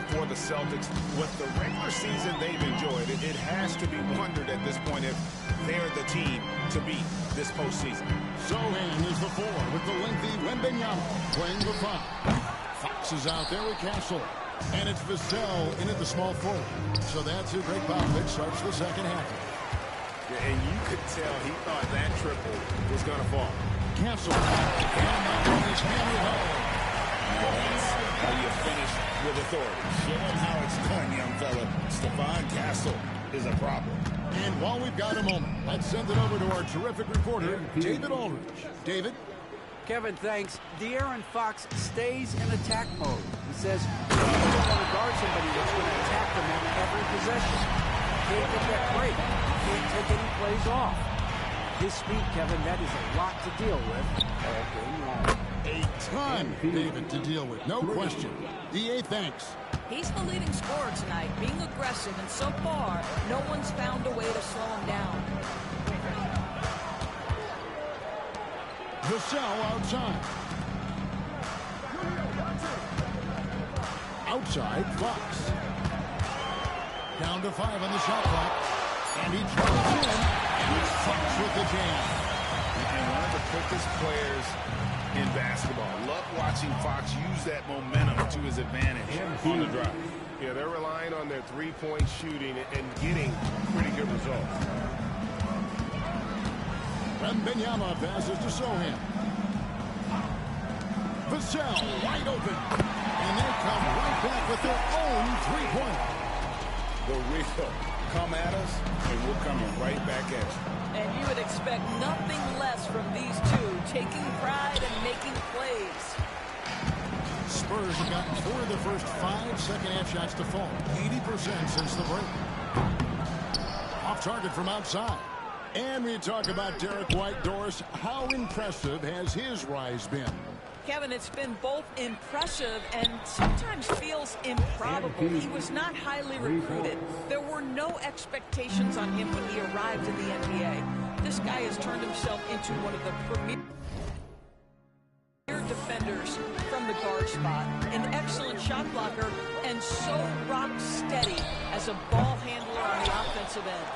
for the Celtics. With the regular season they've enjoyed, it has to be wondered at this point if they're the team to beat this postseason. Sohan is the 4 with the lengthy Wembanyama playing the 5. Fox is out there with Castle. And it's Vassell in at the small forward. So that's who Greg Popovich starts the second half. And you could tell he thought that triple was going to fall. Castle. And that one is hammered home. That's how you finish with authority. Showing how it's done, young fella. Stephon Castle is a problem. And while we've got a moment, let's send it over to our terrific reporter, David Aldridge. David? Kevin, thanks. De'Aaron Fox stays in attack mode. He says he doesn't want to guard somebody that's going to attack him on every possession. Can't get that break. Can't take any plays off. His speed, Kevin, that is a lot to deal with all game long. A ton, David, to deal with. No question. DA, thanks. He's the leading scorer tonight, being aggressive, and so far, no one's found a way to slow him down. Vassell outside. Outside, Fox. Down to 5 on the shot clock. And he drives in. And it's Fox with the jam. And one of the quickest players in basketball. Love watching Fox use that momentum to his advantage on the drive. Yeah, they're relying on their three-point shooting and getting pretty good results. Wembanyama passes to Sohan. Vassell wide open. And they come right back with their own three-pointer. The real come at us, and we're coming right back at you. And you would expect nothing less from these two, taking pride and making plays. Spurs have gotten 4 of the first 5 second-half shots to fall. 80% since the break. Off target from outside. And we talk about Derek White. Doris, how impressive has his rise been? Kevin, it's been both impressive and sometimes feels improbable. He was not highly recruited. There were no expectations on him when he arrived in the NBA. This guy has turned himself into one of the premier defenders from the guard spot, an excellent shot blocker, and so rock steady as a ball handler on the offensive end.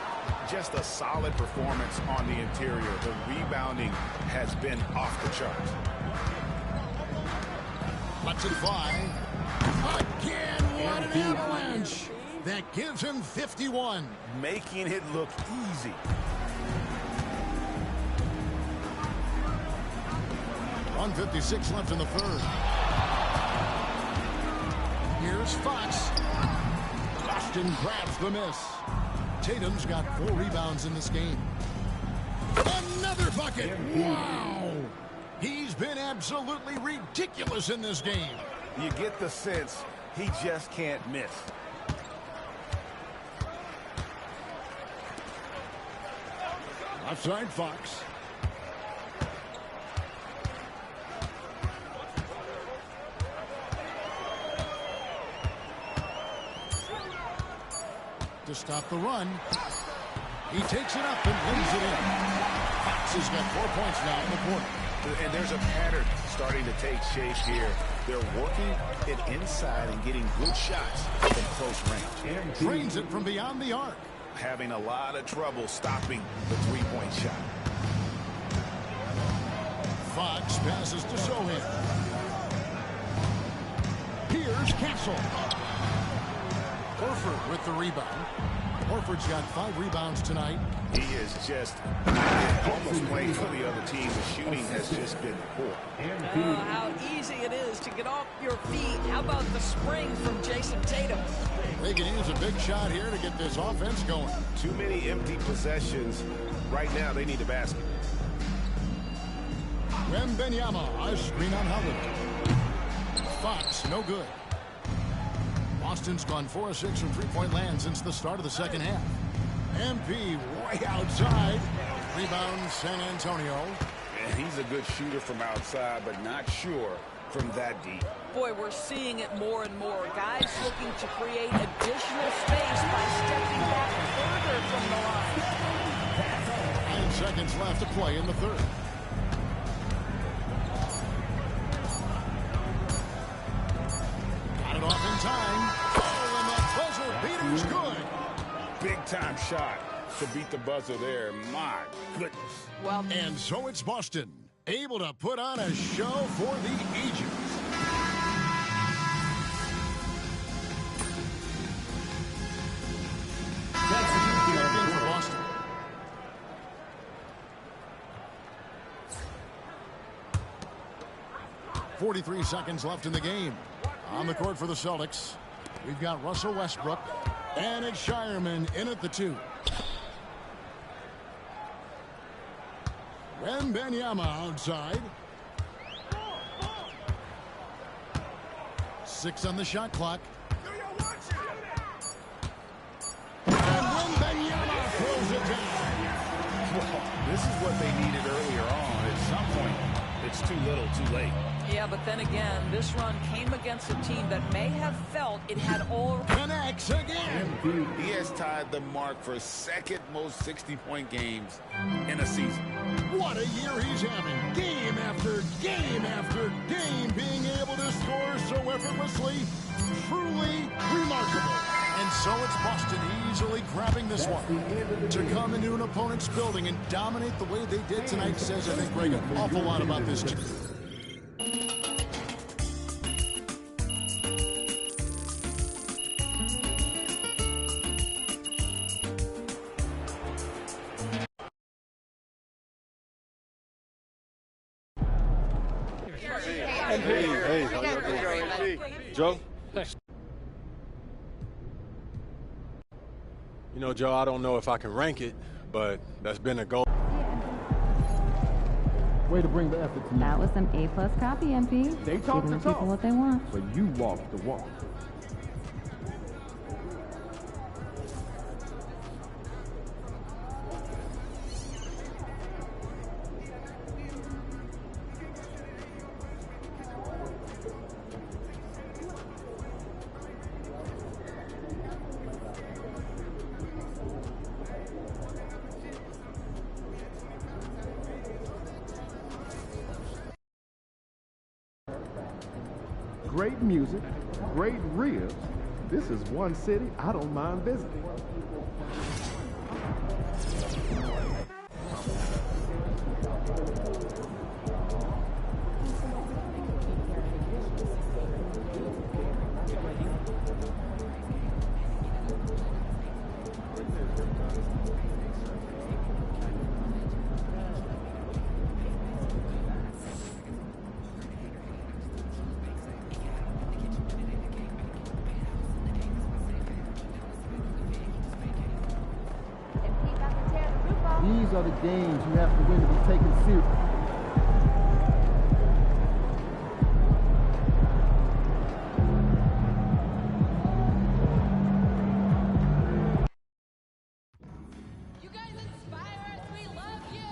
Just a solid performance on the interior. The rebounding has been off the charts. Lets it fly. Again, what an avalanche. That gives him 51. Making it look easy. .156 left in the third. Here's Fox. Boston grabs the miss. Tatum's got 4 rebounds in this game. Another bucket. Wow. He's been absolutely ridiculous in this game. You get the sense he just can't miss. Offside Fox. To stop the run. He takes it up and lays it in. Fox has got 4 points now in the quarter. And there's a pattern starting to take shape here. They're working it inside and getting good shots from close range. And drains it from beyond the arc. Having a lot of trouble stopping the three-point shot. Fox passes to Sohan. Here's Castle. Horford with the rebound. Horford's got 5 rebounds tonight. He is just almost playing for the other team. The shooting has just been poor. Oh, how easy it is to get off your feet. How about the spring from Jason Tatum? They can use a big shot here to get this offense going. Too many empty possessions. Right now, they need a basket. Wembanyama, a screen on Howard. Fox, no good. Boston's gone 4 of 6 from three-point land since the start of the second half. MP way outside. Rebound San Antonio. And he's a good shooter from outside, but not sure from that deep. Boy, we're seeing it more and more. Guys looking to create additional space by stepping back further from the line. 9 seconds left to play in the third. Got it off in time. big-time shot to beat the buzzer there. My goodness. Well, And so it's Boston, able to put on a show for the ages. That's the game for Boston. .43 seconds left in the game. On the court for the Celtics, we've got Russell Westbrook, and it's Shireman in at the 2. Wembanyama outside. 6 on the shot clock. And Wembanyama throws it down. Well, this is what they needed earlier on. At some point, it's too little, too late. yeah, but then again, this run came against a team that may have felt it had all... Connects again. He has tied the mark for second most 60-point games in a season. What a year he's having. Game after game after game, being able to score so effortlessly. Truly remarkable. And so it's Boston easily grabbing this one. To come into an opponent's building and dominate the way they did tonight says, I think, Greg, an awful lot about this team. Hey, how y'all doing? Joe? You know, Joe, I don't know if I can rank it, but that's been a goal. Way to bring the effort to you. That was some A+ copy, MP. They talk Giving the the talk, people what they want. but you walk the walk. Great music, great ribs. This is one city I don't mind visiting. These are the games you have to win to be taken serious. You guys inspire us. We love you.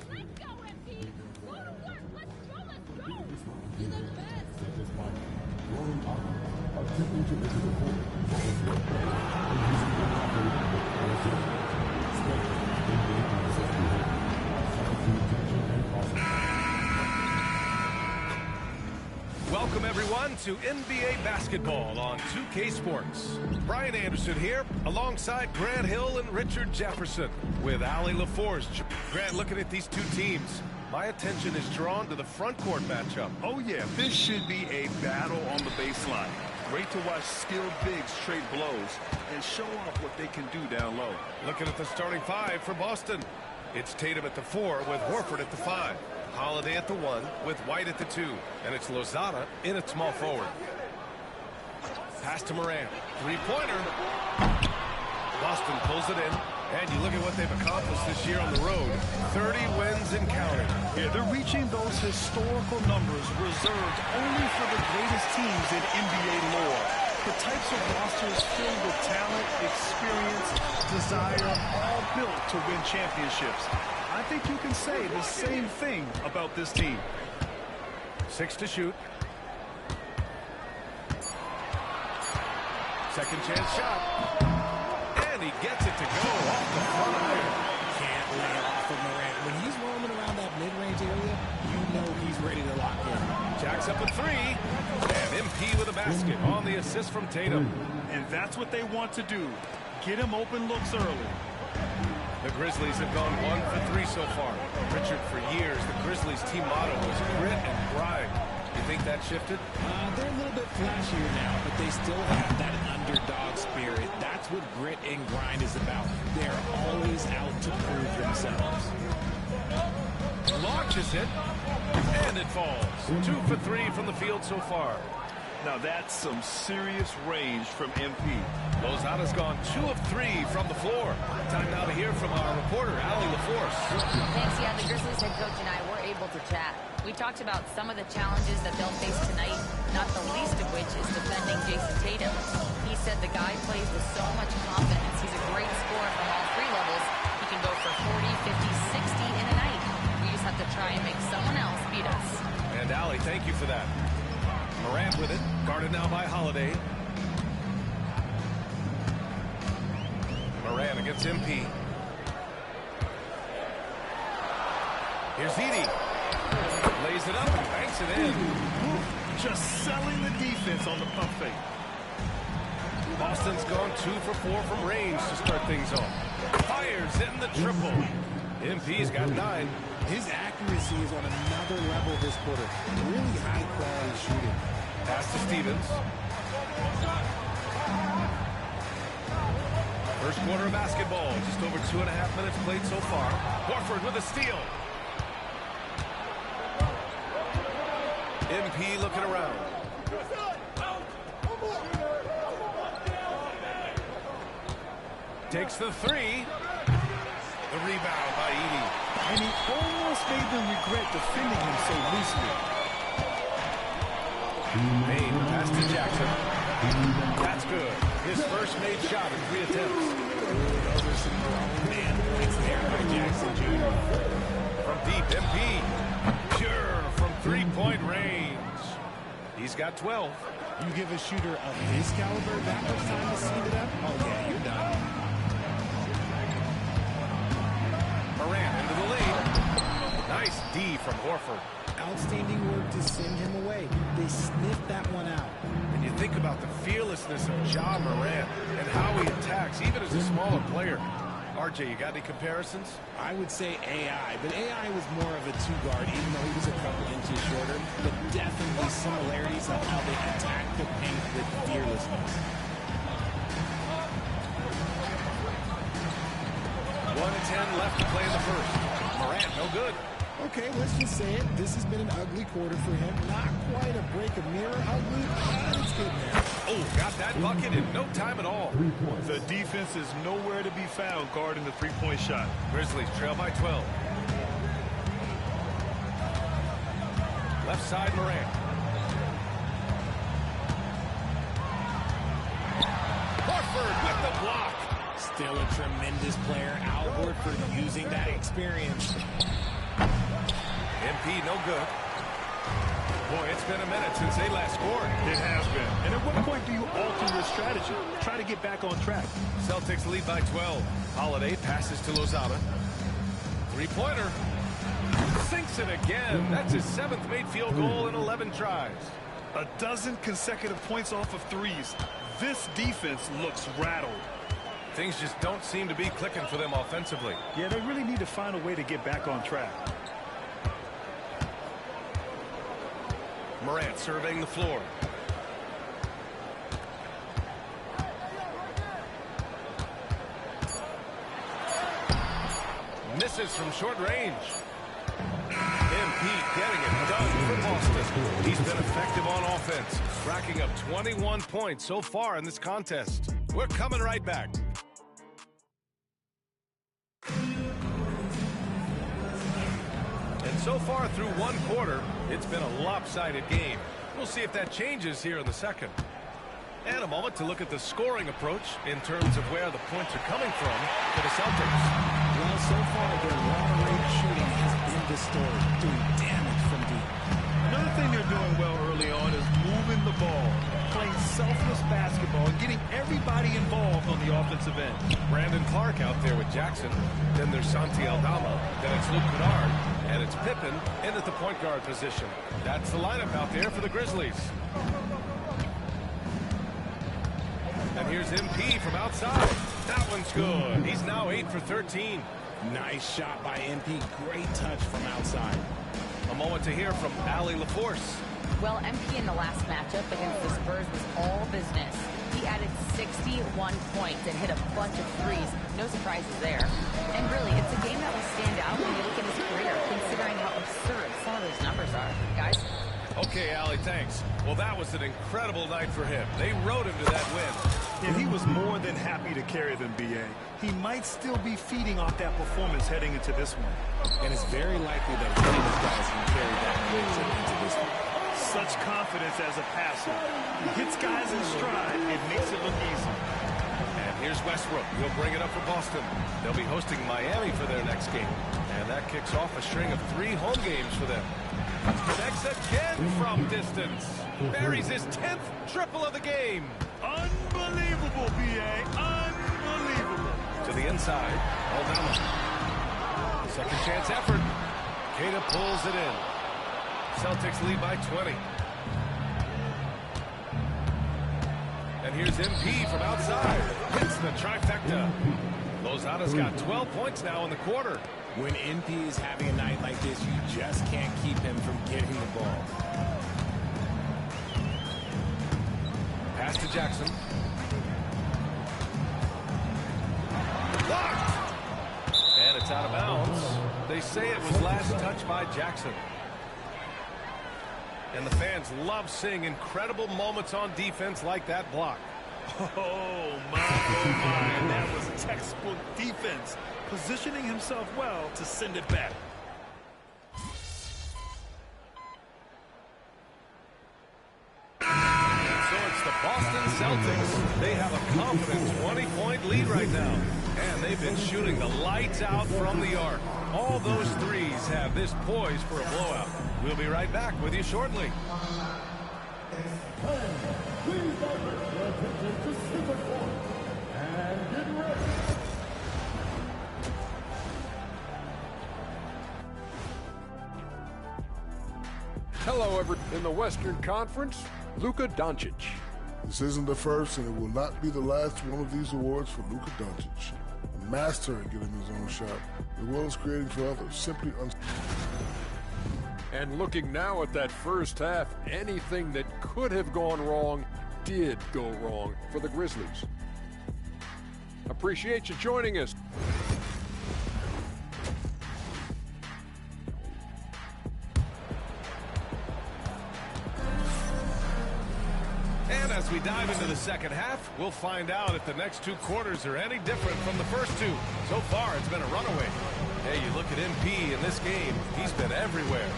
Let's go, MP. Go to work. Let's go. Let's go. You're the best. Welcome, everyone, to NBA basketball on 2K Sports. Brian Anderson here, alongside Grant Hill and Richard Jefferson, with Ali LaForge. Grant, looking at these two teams, my attention is drawn to the front court matchup. Oh, yeah, this should be a battle on the baseline. Great to watch skilled bigs trade blows and show off what they can do down low. Looking at the starting 5 for Boston. It's Tatum at the 4 with Horford at the 5. Holiday at the 1 with White at the 2. And it's Lozada in at small forward. Pass to Morant. Three-pointer. Boston pulls it in. And you look at what they've accomplished this year on the road. 30 wins and counting. Yeah, they're reaching those historical numbers reserved only for the greatest teams in NBA lore. The types of rosters filled with talent, experience, desire, all built to win championships. I think you can say the same thing about this team. 6 to shoot. Second chance shot. And he gets it to go off the front iron. Can't lay off of Morant. When he's roaming around that mid-range area, you know he's ready to lock in. Jacks up a 3. And MP with a basket on the assist from Tatum. And that's what they want to do. Get him open looks early. The Grizzlies have gone 1 for 3 so far. Richard, for years, the Grizzlies team motto was grit and grind. You think that shifted? They're a little bit flashier now, but they still have that underdog spirit. That's what grit and grind is about. They're always out to prove themselves. Launches it, and it falls. 2 for 3 from the field so far. Now that's some serious range from MP. Lozada's gone 2 of 3 from the floor. Time now to hear from our reporter, Allie LaForce. Thanks, yeah, the Grizzlies head coach and I were able to chat. We talked about some of the challenges that they'll face tonight, not the least of which is defending Jason Tatum. He said the guy plays with so much confidence. He's a great scorer from all 3 levels. He can go for 40, 50, 60 in a night. We just have to try and make someone else beat us. And Allie, thank you for that. Morant with it, guarded now by Holiday. Morant against MP. Here's Edey. Lays it up and banks it in. Just selling the defense on the pump fake. Boston's gone 2 for 4 from range to start things off. Fires in the triple. MP's got 9. His accuracy is on another level this quarter. Really high-quality shooting. Pass to Stevens. First quarter of basketball. Just over 2.5 minutes played so far. Horford with a steal. MP looking around. Takes the 3. The rebound by Edey. And he almost made them regret defending him so loosely. Main pass to Jackson. That's good. His first made shot in 3 attempts. Those are some grown man points there by Jackson Jr. From deep, MP. Pure from 3-point range. He's got 12. You give a shooter of his caliber that much time to speed it up? Oh, yeah, you're done. Morant into the lane. Nice D from Horford. Outstanding work to send him away. They sniffed that one out. And you think about the fearlessness of Ja Morant and how he attacks, even as a smaller player. RJ, you got any comparisons? I would say AI, but AI was more of a 2-guard, even though he was a couple inches shorter. But definitely similarities of how they attack the paint with fearlessness. 1:10 left to play in the first. Morant, no good. Okay, let's just say it. This has been an ugly quarter for him. Not quite a break of mirror ugly, but it's getting there. Oh, got that bucket in no time at all. The defense is nowhere to be found guarding the 3-point shot. Grizzlies trail by 12. Left side, Morant. Horford with the block. Still a tremendous player. Al Horford using that experience. MP no good. Boy, it's been a minute since they last scored. It has been. And at what point do you alter your strategy? Try to get back on track. Celtics lead by 12. Holiday passes to Lozada. 3-pointer. Sinks it again. That's his 7th made field goal in 11 tries. A dozen consecutive points off of 3s. This defense looks rattled. Things just don't seem to be clicking for them offensively. Yeah, they really need to find a way to get back on track. Morant surveying the floor. Misses from short range. MP getting it done for Boston. He's been effective on offense, racking up 21 points so far in this contest. We're coming right back. And so far through one quarter, it's been a lopsided game. We'll see if that changes here in the second. And a moment to look at the scoring approach in terms of where the points are coming from for the Celtics. Well, so far, their long-range shooting has been the story, doing damage from deep. Another thing they're doing well early on is moving the ball, playing selfless basketball, and getting everybody involved on the offensive end. Brandon Clark out there with Jackson. Then there's Santi Aldama. Then it's Luke Kennard. And it's Pippen in at the point guard position. That's the lineup out there for the Grizzlies. And here's MP from outside. That one's good. He's now 8 for 13. Nice shot by MP. Great touch from outside. A moment to hear from Allie LaForce. Well, MP in the last matchup against the Spurs was all business. He added 61 points and hit a bunch of threes. No surprises there. And really, it's a game that will stand out when you look at his career, considering how absurd some of those numbers are. Guys? Okay, Allie, thanks. Well, that was an incredible night for him. They rode him to that win. And he was more than happy to carry them, B.A. He might still be feeding off that performance heading into this one. And it's very likely that one of his guys can carry that momentum into this one. Such confidence as a passer. He hits guys in stride. It makes it look easy. And here's Westbrook. He'll bring it up for Boston. They'll be hosting Miami for their next game. And that kicks off a string of 3 home games for them. Connects again from distance. Buries his 10th triple of the game. Unbelievable, B.A. Unbelievable. To the inside. Aldama. Second chance effort. Queta pulls it in. Celtics lead by 20. And here's MP from outside. Hits the trifecta. Lozada's got 12 points now in the quarter. When MP is having a night like this, you just can't keep him from getting the ball. Pass to Jackson. Blocked! And it's out of bounds. They say it was last touched by Jackson. And the fans love seeing incredible moments on defense like that block. Oh, my, and that was textbook defense. Positioning himself well to send it back. And so it's the Boston Celtics. They have a confident 20-point lead right now. And they've been shooting the lights out from the arc. All those threes have this poised for a blowout. We'll be right back with you shortly. Please direct your attention to Super Court and get ready. Hello, everyone. In the Western Conference, Luka Doncic. This isn't the first, and it will not be the last one of these awards for Luka Doncic. A master at getting his own shot, as well as creating for others. Simply And looking now at that first half, anything that could have gone wrong did go wrong for the Grizzlies. Appreciate you joining us. And as we dive into the second half, we'll find out if the next 2 quarters are any different from the first 2. So far, it's been a runaway. Hey, you look at MP in this game, he's been everywhere.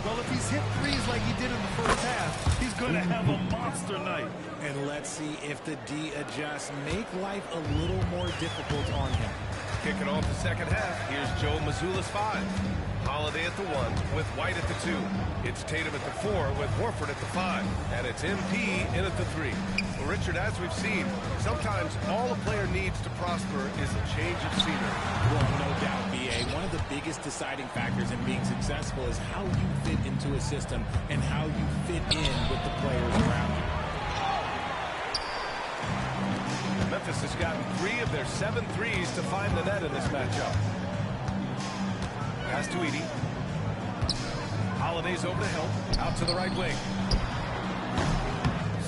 Well, if he's hit threes like he did in the first half, he's going to have a monster night. And let's see if the D adjusts, make life a little more difficult on him. Kicking off the second half, here's Joe Mazzulla's 5. Holiday at the 1 with White at the 2. It's Tatum at the 4 with Horford at the 5. And it's MP in at the 3. Well, Richard, as we've seen, sometimes all a player needs to prosper is a change of scenery. Well, no doubt, B.A. One of the biggest deciding factors in being successful is how you fit into a system and how you fit in with the players around you. Memphis has gotten 3 of their 7 threes to find the net in this matchup. Pass to Edey. Holiday's over to help. Out to the right wing.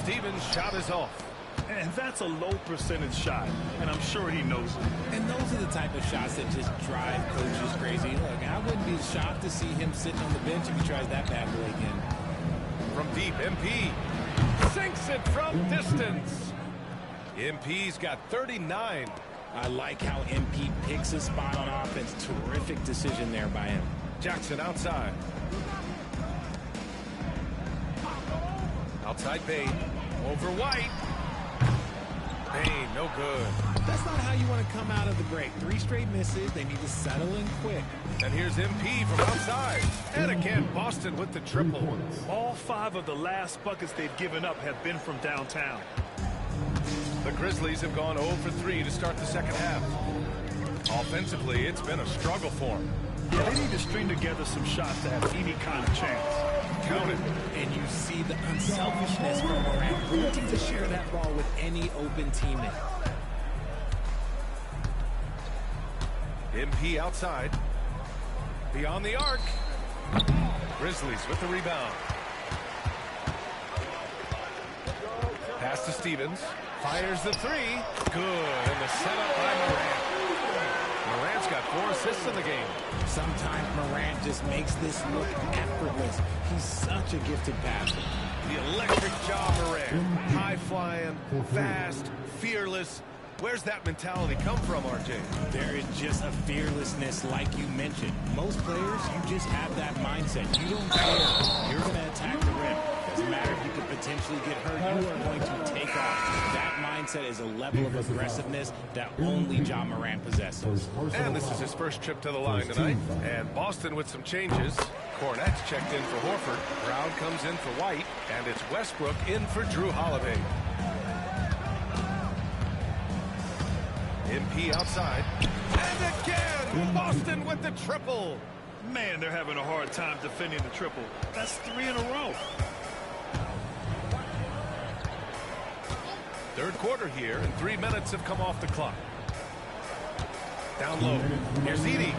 Stevens' shot is off. And that's a low percentage shot, and I'm sure he knows it. And those are the type of shots that just drive coaches crazy. Look, I wouldn't be shocked to see him sitting on the bench if he tries that bad boy again. From deep, MP sinks it from distance. MP's got 39. I like how MP picks his spot on offense. Terrific decision there by him. Jackson outside. Outside Bane. Over White. Bane, no good. That's not how you want to come out of the break. 3 straight misses. They need to settle in quick. And here's MP from outside. And again, Boston with the triple. All 5 of the last buckets they've given up have been from downtown. The Grizzlies have gone 0 for 3 to start the second half. Offensively, it's been a struggle for them. Yeah, they need to string together some shots to have any kind of chance. counted. And you see the unselfishness from Morant, wanting to share that ball with any open teammate. MP outside. Beyond the arc. Grizzlies with the rebound. Pass to Stevens. Fires the three. Good. And the setup by Morant. Morant's got 4 assists in the game. Sometimes Morant just makes this look effortless. He's such a gifted passer. The electric jaw Morant. High flying, fast, fearless. Where's that mentality come from, RJ? There is just a fearlessness like you mentioned. Most players, you just have that mindset. You don't care. You're going to attack the rim. Doesn't matter if you could potentially get hurt. You are going to take off. That mindset is a level of aggressiveness that only Ja Morant possesses. And this is his first trip to the line tonight. And Boston with some changes. Cornette's checked in for Horford. Brown comes in for White. And it's Westbrook in for Drew Holiday. MP outside. And again, Boston with the triple. Man, they're having a hard time defending the triple. That's 3 in a row. Third quarter here, and 3 minutes have come off the clock. Down low. Here's Edie. He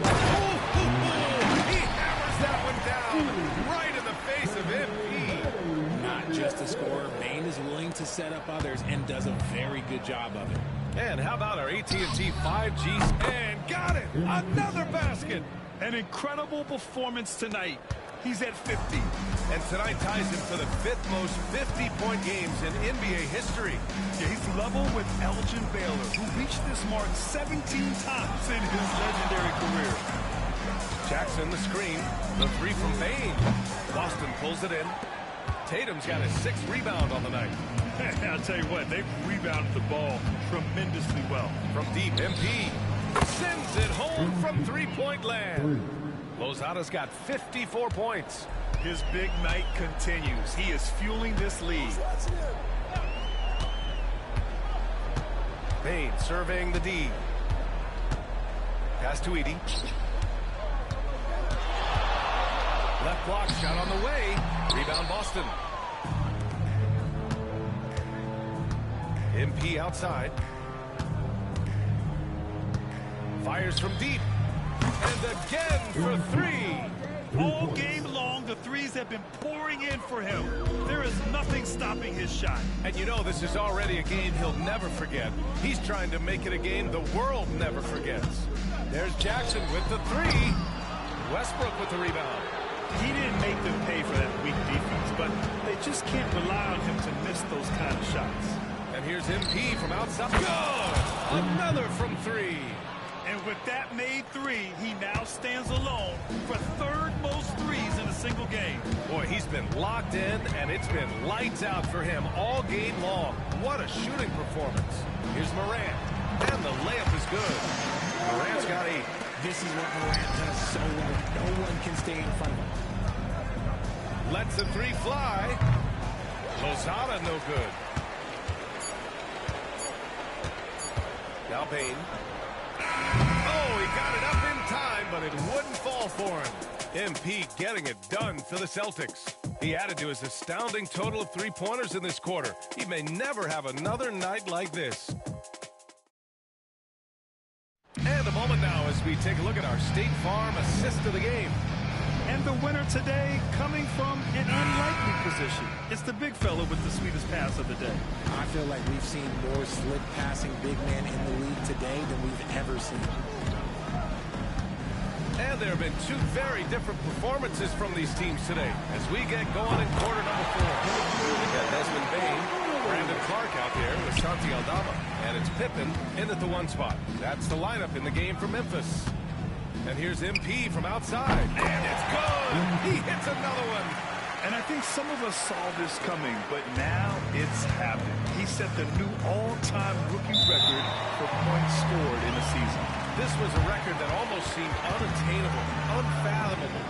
hammers that one down right in the face of MP. Not just a scorer, Bane is willing to set up others and does a very good job of it. And how about our AT&T 5G? And got it! Another basket! An incredible performance tonight. He's at 50. And tonight ties him for the 5th most 50-point games in NBA history. Yeah, he's level with Elgin Baylor, who reached this mark 17 times in his legendary career. Jackson the screen. The 3 from Bane. Boston pulls it in. Tatum's got his 6th rebound on the night. I'll tell you what, they've rebounded the ball tremendously well. From deep, MP sends it home from three-point land. Lozada's got 54 points. His big night continues. He is fueling this lead. Bane surveying the D. Pass to Edie. Left block shot on the way. Rebound Boston. MP outside. Fires from deep. And again for 3. All game long, the threes have been pouring in for him. There is nothing stopping his shot. And you know this is already a game he'll never forget. He's trying to make it a game the world never forgets. There's Jackson with the 3. Westbrook with the rebound. He didn't make them pay for that weak defense, but they just can't rely on him to miss those kind of shots. And here's MP from outside. Good! Another from 3. And with that made 3, he now stands alone for 3rd most threes in a single game. Boy, he's been locked in, and it's been lights out for him all game long. What a shooting performance. Here's Morant, and the layup is good. Morant's got 8. This is what Morant does so well. No one can stay in front of him. Lets the 3 fly. Lozada no good. Now Bane. Oh, he got it up in time, but it wouldn't fall for him. MP getting it done for the Celtics. He added to his astounding total of 3-pointers in this quarter. He may never have another night like this. And a moment now as we take a look at our State Farm assist of the game. And the winner today coming from an unlikely position. It's the big fella with the sweetest pass of the day. I feel like we've seen more slick passing big men in the league today than we've ever seen. And there have been 2 very different performances from these teams today as we get going in quarter number 4. We got Desmond Bane, Brandon Clark out there with Santi Aldama, and it's Pippen in at the 1 spot. That's the lineup in the game for Memphis. And here's MP from outside. And it's good! He hits another one. And I think some of us saw this coming, but now it's happened. He set the new all-time rookie record for points scored in a season. This was a record that almost seemed unattainable, unfathomable.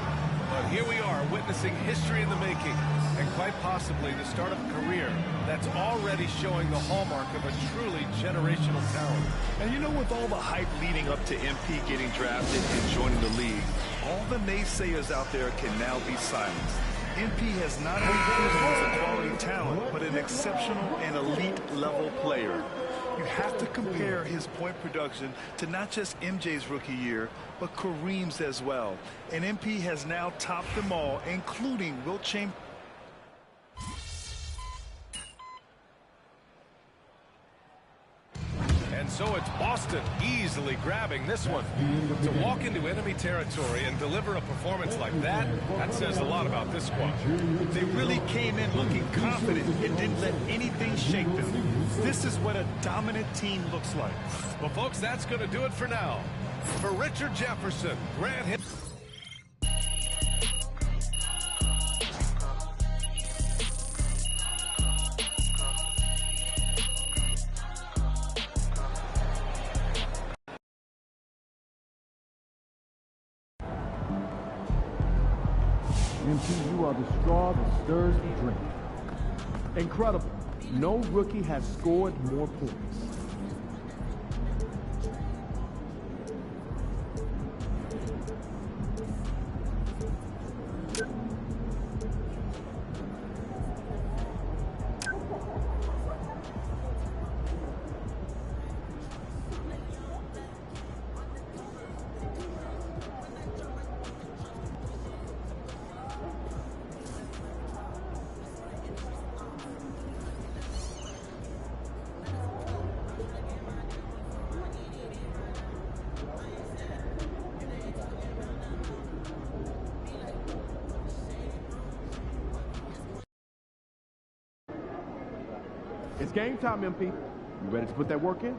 But here we are, witnessing history in the making, and quite possibly the start of a career that's already showing the hallmark of a truly generational talent. And you know, with all the hype leading up to MP getting drafted and joining the league, all the naysayers out there can now be silenced. MP has not only proven he's a quality talent, but an exceptional and elite level player. You have to compare his point production to not just MJ's rookie year, but Kareem's as well. And MP has now topped them all, including Wilt Chamberlain. And so it's Boston easily grabbing this one. To walk into enemy territory and deliver a performance like that, that says a lot about this squad. They really came in looking confident and didn't let anything shake them. This is what a dominant team looks like. Well, folks, that's going to do it for now. For Richard Jefferson, Grant Hill. MP, you are the straw that stirs the drink. Incredible. No rookie has scored more points. It's game time, MP. You ready to put that work in?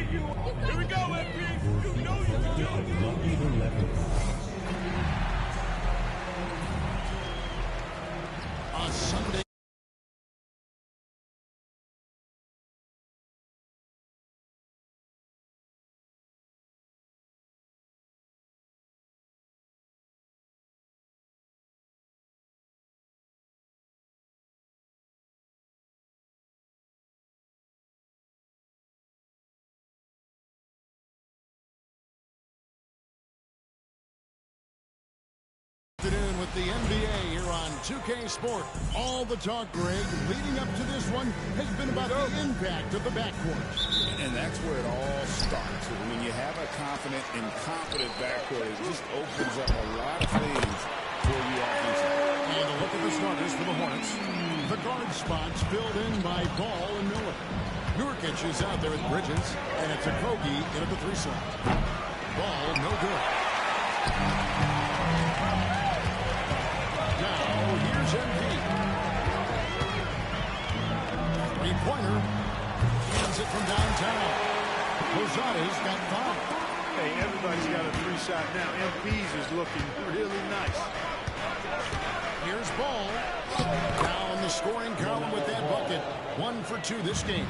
Here we go, MP. You know you can do it. On Sunday. Afternoon with the NBA here on 2K Sport. All the talk, Greg, leading up to this one has been about the impact of the backcourt. And that's where it all starts. When you have a confident and competent backcourt, it just opens up a lot of things for you offensively. And a look at the starters for the Hornets. The guard spots filled in by Ball and Miller. Nurkic is out there with Bridges, and it's a Kogi in at the 3 slot. Ball, no good. Now, here's MP. Three-pointer. Hands it from downtown. Lozada's got 5. Hey, everybody's got a 3-shot now. MP's is looking really nice. Here's Ball. Down the scoring column with that bucket. 1 for 2 this game.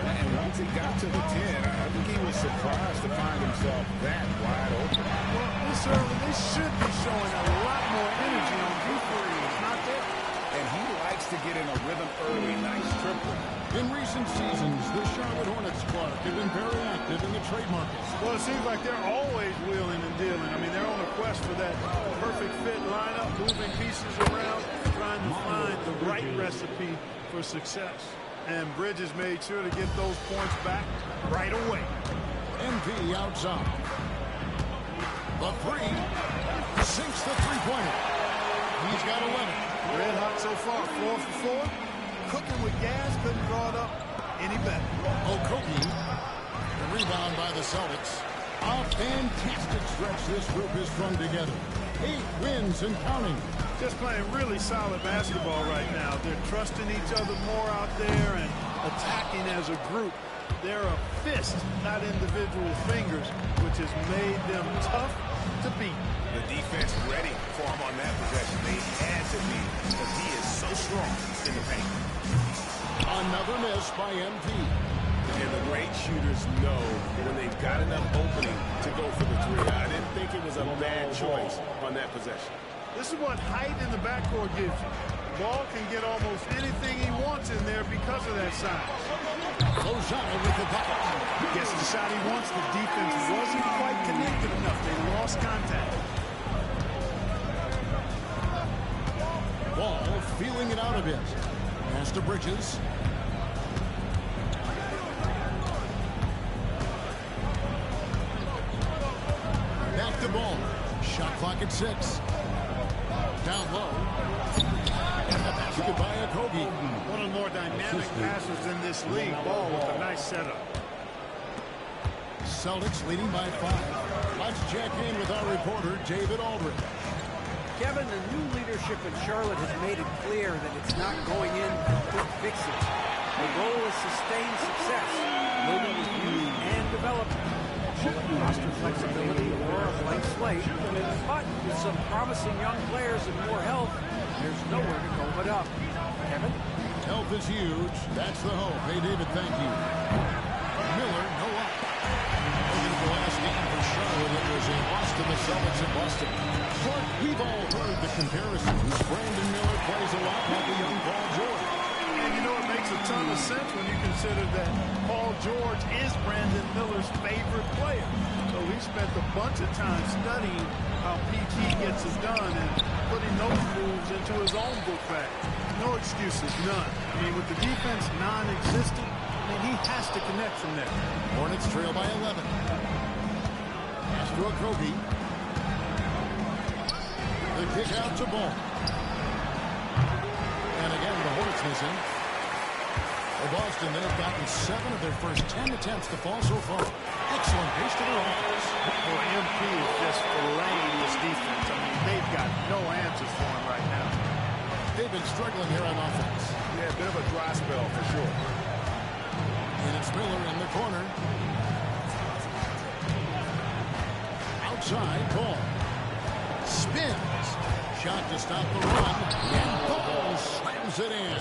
And once he got to the 10, I think he was surprised to find himself that wide open. Well, this early, they should be showing a lot more energy on D3s, not there. And he likes to get in a rhythm early. Nice triple. In recent seasons, the Charlotte Hornets, Clark, have been very active in the trade market. Well, it seems like they're always wheeling and dealing. I mean, they're on a quest for that perfect fit lineup, moving pieces around, trying to find the right recipe for success. And Bridges made sure to get those points back right away. MP outside. The 3 sinks the three-pointer. He's got 11. Red hot so far, 4 for 4. Cooking with gas, couldn't draw it up any better. Okogie, the rebound by the Celtics. A fantastic stretch this group has strung together. 8 wins and counting. Just playing really solid basketball right now. They're trusting each other more out there and attacking as a group. They're a fist, not individual fingers, which has made them tough to beat. The defense ready for him on that possession. They had to be because he is so strong in the paint. Another miss by MP. And the great shooters know when they've got enough opening to go for the 3. I didn't think it was a bad choice on that possession. This is what height in the backcourt gives you. Ball can get almost anything he wants in there because of that size. Lozano with the bucket. Gets the shot he wants. The defense wasn't quite connected enough. They lost contact. Ball feeling it out a bit. Pass to Bridges. Back to Ball. Shot clock at 6. Down low. And the pass by Kobe. One of the more dynamic passers in this league. Ball with a nice setup. Celtics leading by 5. Let's check in with our reporter, David Aldridge. Kevin, the new leadership in Charlotte has made it clear that it's not going in for quick fixes. The goal is sustained success, building with youth and development. Roster flexibility or a blank slate, but with some promising young players and more health, there's nowhere to go but up. Kevin? Health is huge. That's the hope. Hey, David, thank you. Miller, no up. Looking at the last game for Charlotte, it was a loss to the Celtics in Boston. Clark, we've all heard the comparisons. Brandon Miller plays a lot like a young Paul George. And you know, it makes a ton of sense when you consider that Paul George is Brandon Miller's favorite player. So he spent a bunch of time studying how PG gets it done and putting those moves into his own book bag. No excuses, none. I mean, with the defense non-existent, I mean, he has to connect from there. Hornets trail by 11. Pass to Kobe. The kick out to Ball. And again, the Hornets missing. For Boston, they've gotten 7 of their first 10 attempts to fall so far. Excellent pace to their offense. Well, MP is just filleting this defense. I mean, they've got no answers for him right now. They've been struggling here on offense. Yeah, a bit of a dry spell for sure. And it's Miller in the corner. Outside, Ball. Spins. Shot to stop the run. And Ball slams it in.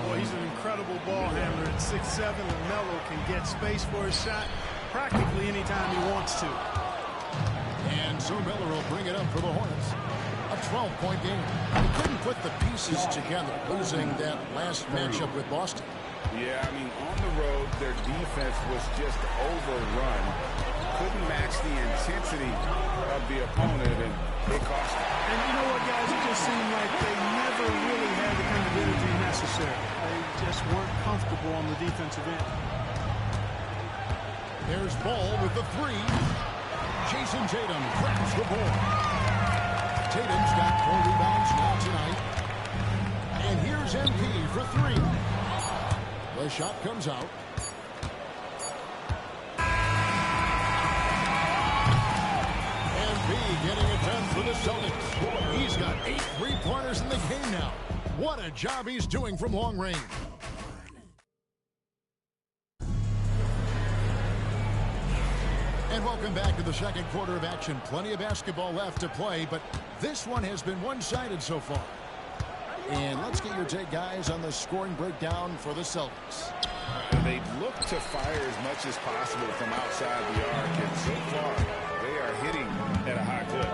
Boy, he's an incredible ball handler. At 6'7", LaMelo can get space for his shot practically anytime he wants to. And so Miller will bring it up for the Hornets. A 12-point game. He couldn't put the pieces together, losing that last matchup with Boston. Yeah, I mean, on the road, their defense was just overrun. Couldn't match the intensity of the opponent, and it cost them. And you know what, guys? It just seemed like they never really had the kind of energy necessary. They just weren't comfortable on the defensive end. There's Ball with the 3. Jason Tatum grabs the ball. Tatum's got 4 rebounds now tonight. And here's MP for 3. The shot comes out. MP getting it done for the Celtics. He's got 8 3-pointers in the game now. What a job he's doing from long range. And welcome back to the second quarter of action. Plenty of basketball left to play, but this one has been one-sided so far. And let's get your take, guys, on the scoring breakdown for the Celtics. They look to fire as much as possible from outside the arc, and so far they are hitting at a high clip.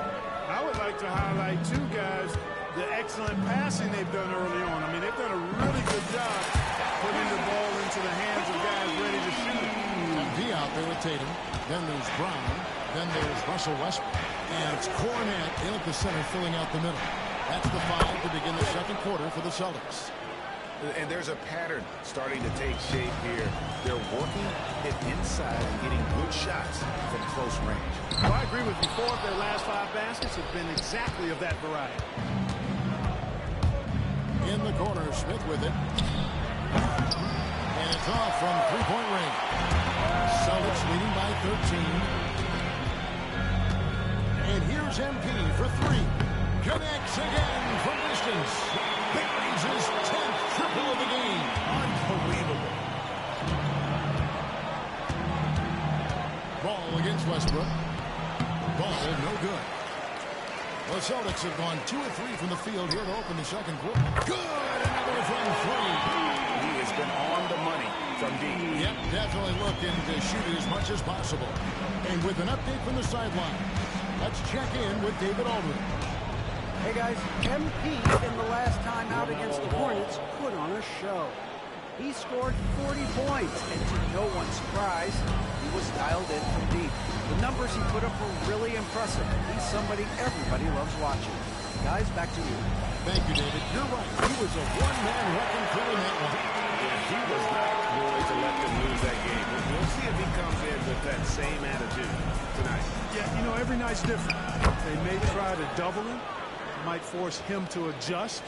I would like to highlight, too, guys, the excellent passing they've done early on. I mean, they've done a really good job putting the ball into the hands of guys ready to shoot. MV out there with Tatum. Then there's Brown. Then there's Russell Westbrook. And it's Cornet in at the center, filling out the middle. That's the 5 to begin the second quarter for the Celtics. And there's a pattern starting to take shape here. They're working it inside and getting good shots from close range. Well, I agree with you. 4 of their last 5 baskets have been exactly of that variety. In the corner, Smith with it. And it's off from three-point range. Celtics leading by 13. And here's MP for 3. Connects again from distance. Buries his 10th triple of the game. Unbelievable. Ball against Westbrook. Ball no good. The Celtics have gone 2 of 3 from the field here to open the second quarter. Good! Another from 3. He has been on the money from deep. Yep, definitely looking to shoot it as much as possible. And with an update from the sideline, let's check in with David Aldridge. Hey guys, MP in the last time out against the Hornets put on a show. He scored 40 points, and to no one's surprise, he was dialed in from deep. The numbers he put up were really impressive. He's somebody everybody loves watching. Guys, back to you. Thank you, David. You're right. He was a one-man wrecking crew in that one. Yeah, he was not going to let them lose that game. We'll see if he comes in with that same attitude tonight. Yeah, you know, every night's different. They may try to double him, might force him to adjust,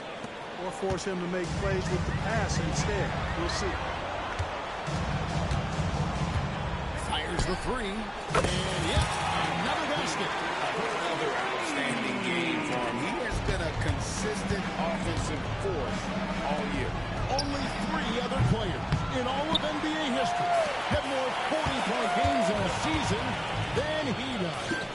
or force him to make plays with the pass instead. We'll see. Fires the three. And, yeah, another basket. Another outstanding game for him. He has been a consistent offensive force all year. Only 3 other players in all of NBA history have more 40-point games in a season than he does.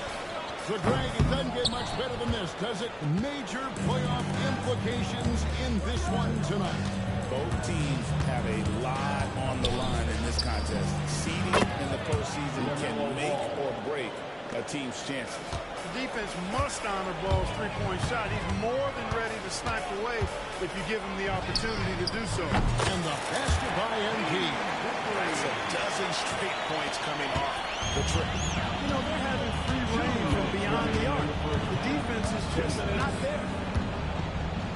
So, Greg, it doesn't get much better than this, does it? Major playoff implications in this one tonight. Both teams have a lot on the line in this contest. Seeding in the postseason can make or break a team's chances. The defense must honor Ball's three-point shot. He's more than ready to snipe away if you give him the opportunity to do so. And the basket by MP. That's a dozen straight points coming off the trip. You know, they're having free reign from beyond the arc. The defense is just not there.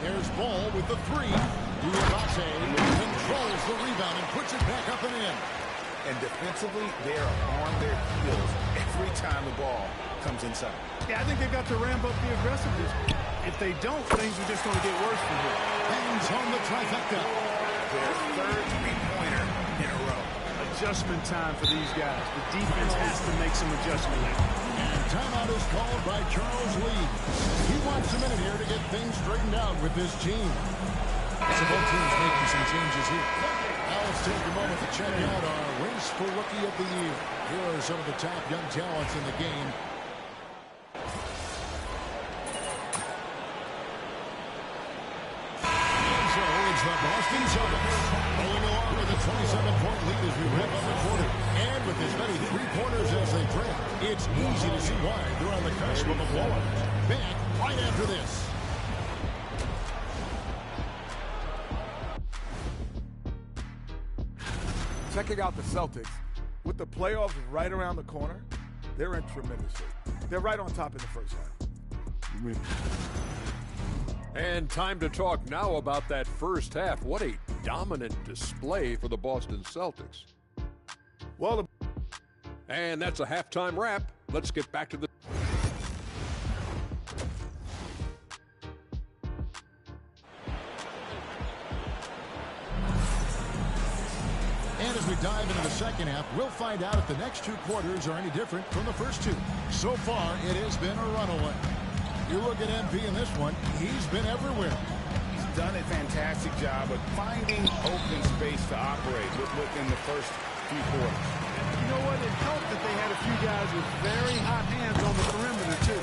There's Ball with the three. Diabate controls the rebound and puts it back up and in. And defensively, they are on their heels every time the ball comes inside. Yeah, I think they've got to ramp up the aggressiveness. If they don't, things are just going to get worse from here. Hangs on the trifecta. Their third three-pointer in a row. Adjustment time for these guys. The defense has to make some adjustment now. And timeout is called by Charles Lee. He wants a minute here to get things straightened out with his team. So both teams making some changes here. Now let's take a moment to check out our race for Rookie of the Year. Here are some of the top young talents in the game. And so it's the Boston Celtics rolling along with a 27-point lead as we wrap up the quarter. And with as many three-pointers as they trail, it's easy to see why they're on the cusp of a blowout. Back right after this. Checking out the Celtics, with the playoffs right around the corner, they're in tremendous shape. They're right on top in the first half. And time to talk now about that first half. What a dominant display for the Boston Celtics. Well, and that's a halftime wrap. Let's get back to the... And as we dive into the second half, we'll find out if the next 2 quarters are any different from the first 2. So far, it has been a runaway. You look at MP in this one, he's been everywhere. He's done a fantastic job of finding open space to operate within the first few quarters. You know what? It helped that they had a few guys with very hot hands on the perimeter, too.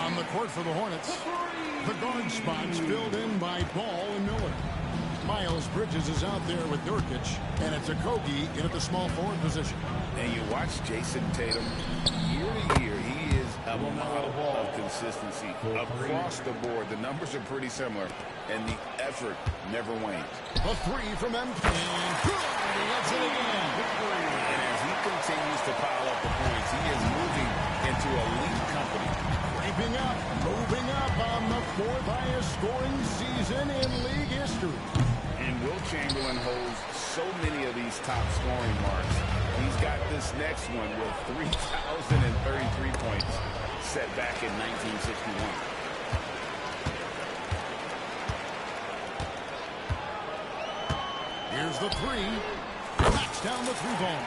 On the court for the Hornets, the guard spots filled in by Ball and Miller. Miles Bridges is out there with Nurkic, and it's Okogie in at the small forward position. And you watch Jason Tatum year to year. He is a model of consistency across the board. The numbers are pretty similar, and the effort never wanes. A three from MP, and good, he gets it again. And as he continues to pile up the points, he is moving into elite company. Creeping up, moving up on the 4th highest scoring season in league history. And Will Chamberlain holds so many of these top scoring marks. He's got this next one with 3,033 points set back in 1961. Here's the three. Knocks down the 3-ball.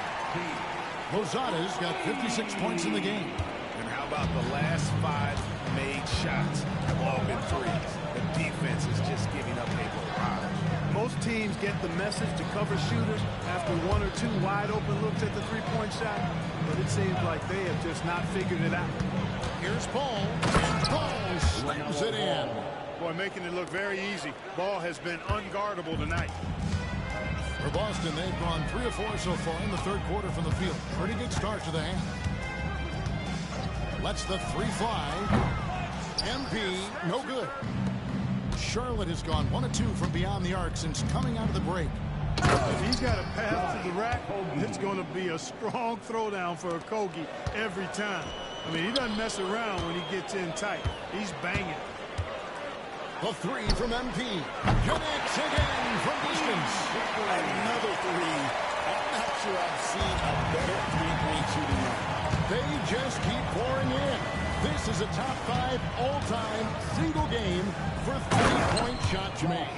Lozada's got 56 points in the game. And how about the last 5 made shots have all been threes? The defense is just giving up a barrage. Most teams get the message to cover shooters after 1 or 2 wide open looks at the three-point shot, but it seems like they have just not figured it out. Here's Ball, and Ball slams it in. Boy, making it look very easy. Ball has been unguardable tonight. For Boston, they've gone 3 of 4 so far in the third quarter from the field. Pretty good start to the half. Lets the 3 fly. MP, no good. Charlotte has gone 1 of 2 from beyond the arc since coming out of the break. If he's got a pass to the rack, it's going to be a strong throwdown for Kogi every time. I mean, he doesn't mess around when he gets in tight. He's banging. A 3 from MP. Connects again from distance. Another 3. I'm not sure I've seen a better three-point shooting night. They just keep pouring in. This is a top 5 all-time single game for three-point shots made.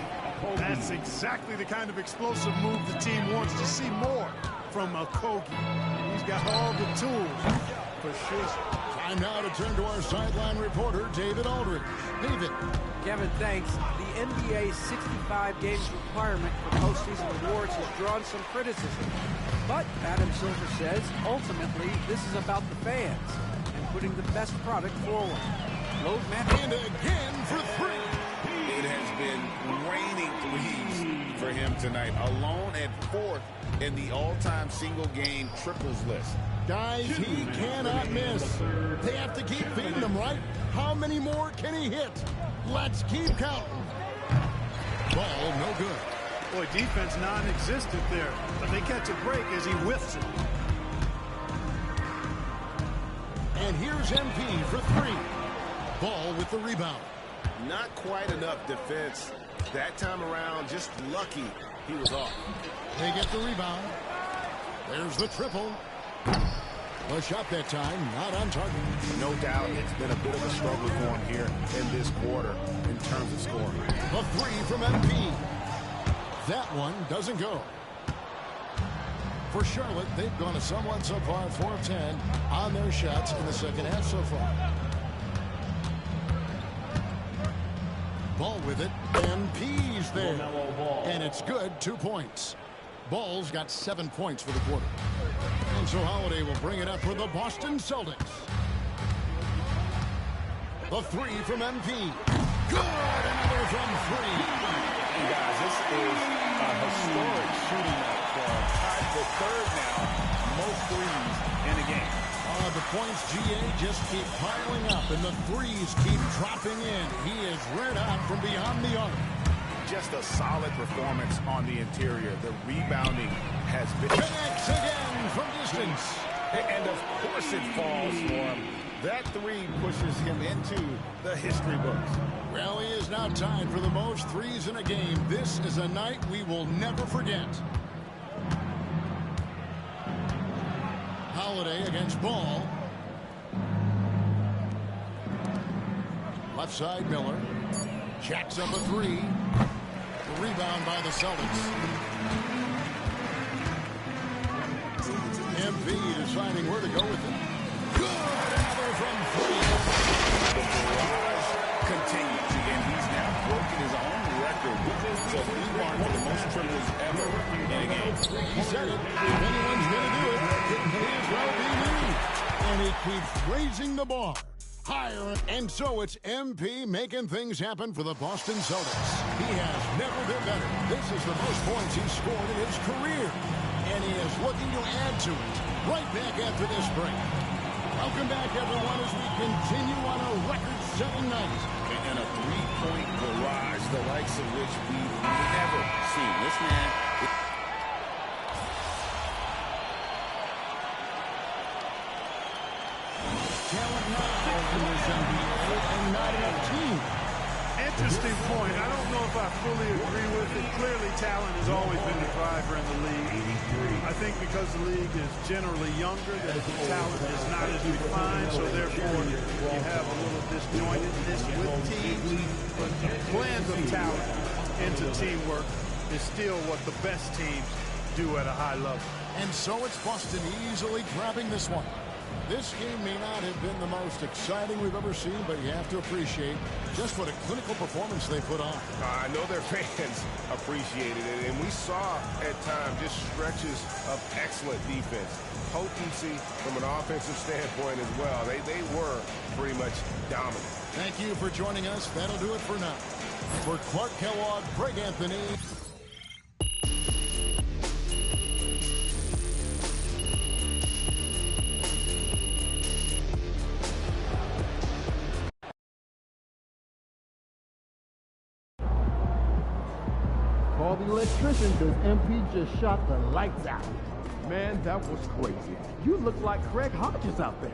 That's exactly the kind of explosive move the team wants to see more from a Kogi. He's got all the tools for sure. Time now to turn to our sideline reporter, David Aldridge. David. Kevin, thanks. The NBA 65 games requirement for postseason awards has drawn some criticism. But Adam Silver says, ultimately, this is about the fans and putting the best product forward. Load management. And again for 3. It has been raining threes for him tonight, alone at 4th in the all-time single-game triples list. Guys, he cannot miss. They have to keep feeding him, right? How many more can he hit? Let's keep counting. Ball, no good. Boy, defense non-existent there. But they catch a break as he whiffs it. And here's MP for 3. Ball with the rebound. Not quite enough defense. That time around, just lucky he was off. They get the rebound. There's the triple. The shot that time, not on target. No doubt it's been a bit of a struggle for him here in this quarter in terms of scoring. A 3 from MP. That one doesn't go. For Charlotte, they've gone a somewhat subpar 4 of 10 on their shots in the second half so far. Ball with it. MP's there. And it's good. 2 points. Ball's got 7 points for the quarter. And so Holiday will bring it up for the Boston Celtics. The 3 from MP. Good. Another from 3. And guys, this is a historic shooting night for him. Tied for 3rd now, most threes in a game. The points, GA, just keep piling up, and the threes keep dropping in. He is red hot from beyond the arc. Just a solid performance on the interior. The rebounding has been... Connects again from distance. And of course it falls for him. That 3 pushes him into the history books. Well, he is now tied for the most threes in a game. This is a night we will never forget. Holiday against Ball. Left side, Miller. Jacks up a 3. The rebound by the Celtics. MP deciding where to go with it. Good! Another from 3. The barrage continues, and he's now broken his own record to lead on for the most triples ever in a game. He said it. If anyone's going to do it, it may as well be me. And he keeps raising the bar higher. And so it's MP making things happen for the Boston Celtics. He has never been better. This is the most points he's scored in his career. And he is looking to add to it right back after this break. Welcome back, everyone, as we continue on a record-setting night. And a three-point barrage, the likes of which we've never seen. This man... Talent now in this NBA and not enough team. Interesting point. I don't know if I fully agree with it. Clearly, talent has always been the driver in the league. I think because the league is generally younger, that the talent is not as refined, so therefore you have a little disjointedness with teams. But blend of talent into teamwork is still what the best teams do at a high level. And so it's Boston easily grabbing this one. This game may not have been the most exciting we've ever seen, but you have to appreciate just what a clinical performance they put on. I know their fans appreciated it, and we saw at times just stretches of excellent defense. Potency from an offensive standpoint as well. They were pretty much dominant. Thank you for joining us. That'll do it for now. For Clark Kellogg, Greg Anthony. an electrician because MP just shot the lights out. Man, that was crazy. You look like Craig Hodges out there.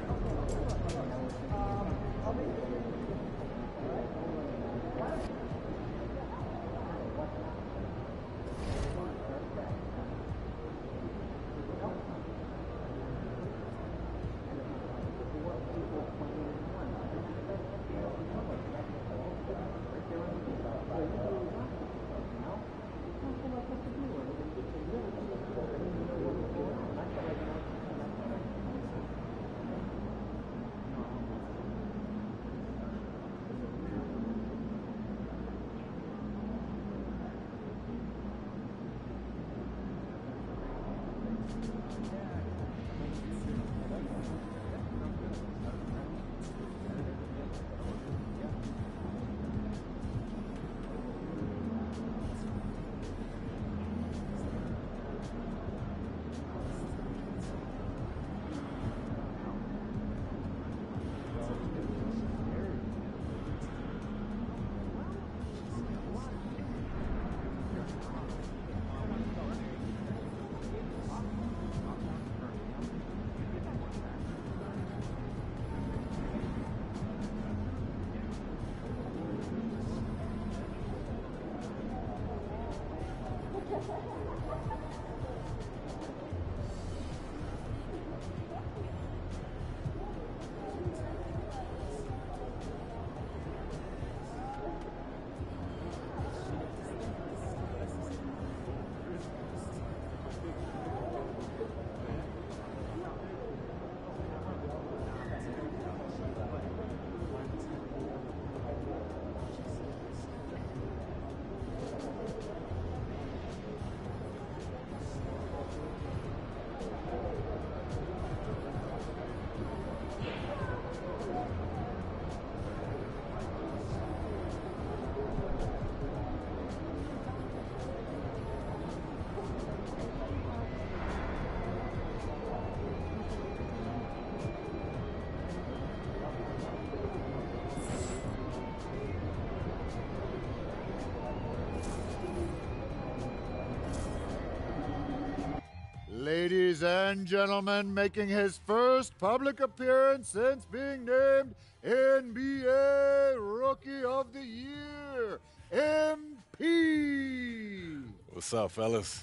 Ladies and gentlemen, making his first public appearance since being named NBA Rookie of the Year, MP. What's up, fellas?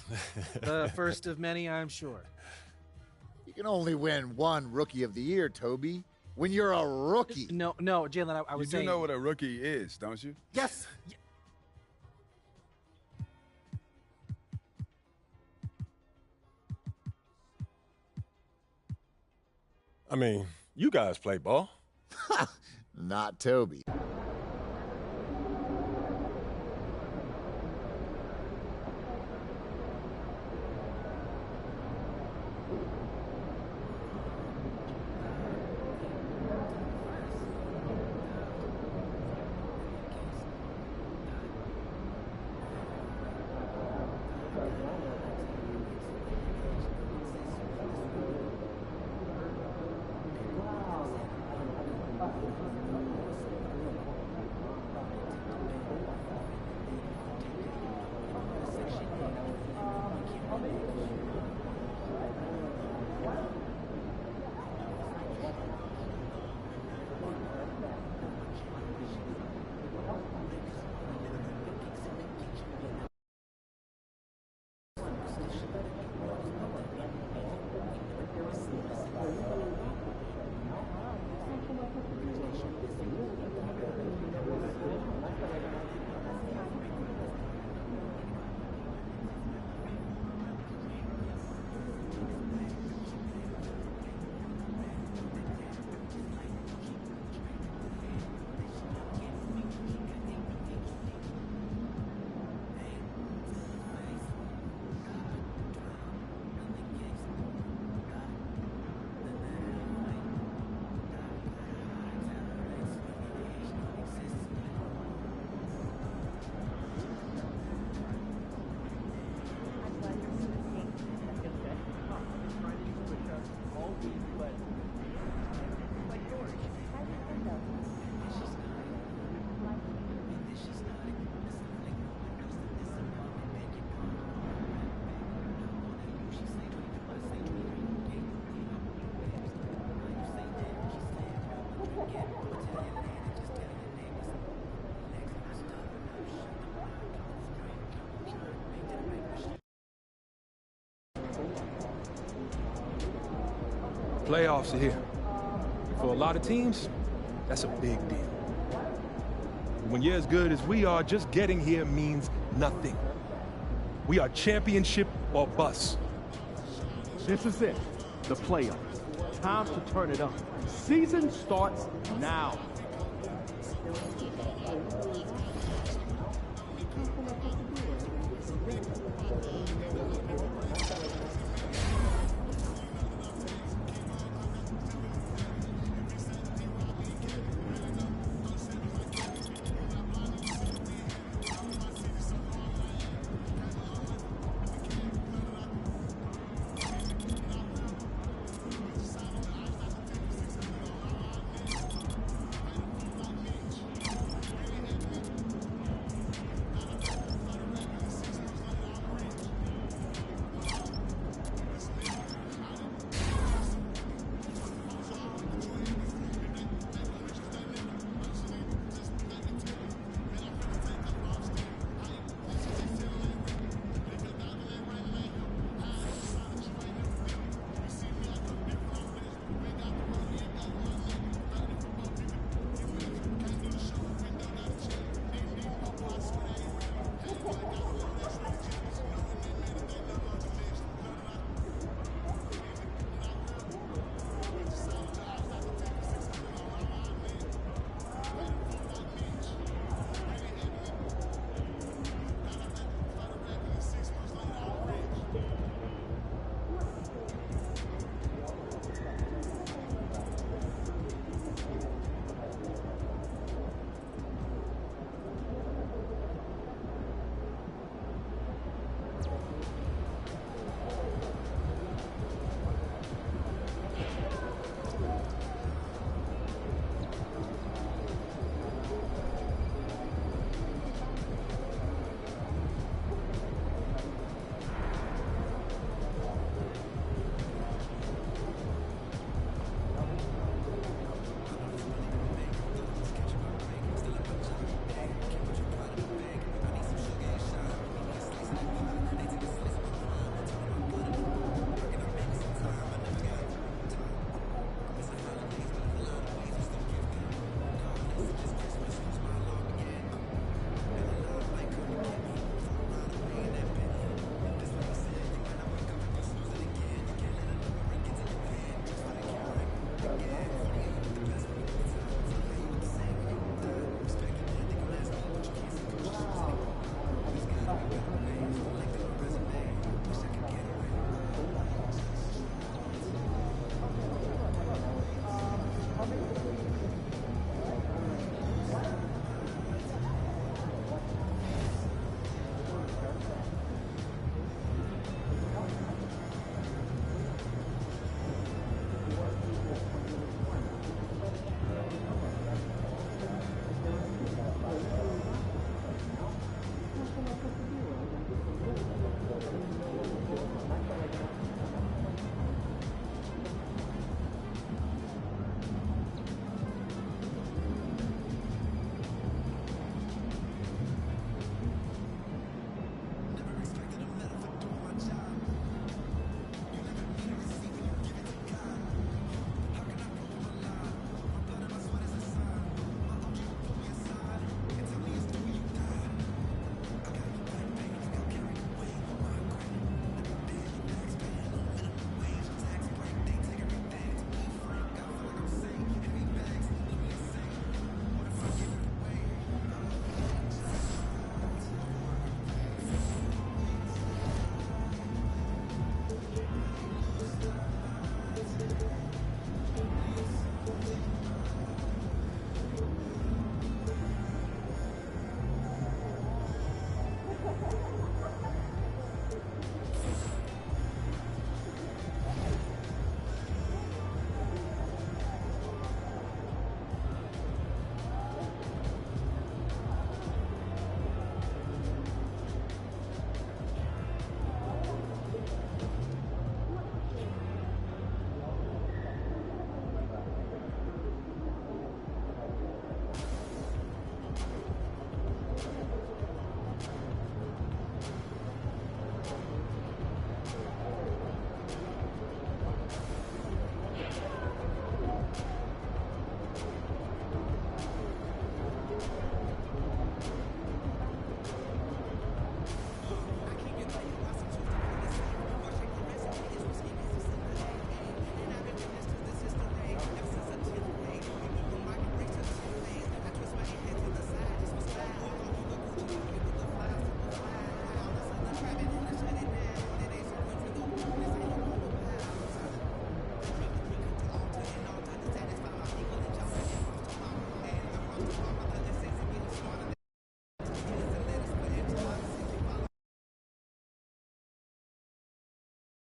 The first of many, I'm sure. You can only win one Rookie of the Year, Toby, when you're a rookie. No, Jalen, I was saying... You do know what a rookie is, don't you? Yes. I mean, you guys play ball. Not Toby. Playoffs are here. For a lot of teams, that's a big deal. When you're as good as we are, just getting here means nothing. We are championship or bust. This is it, the playoffs. Time to turn it up. Season starts now.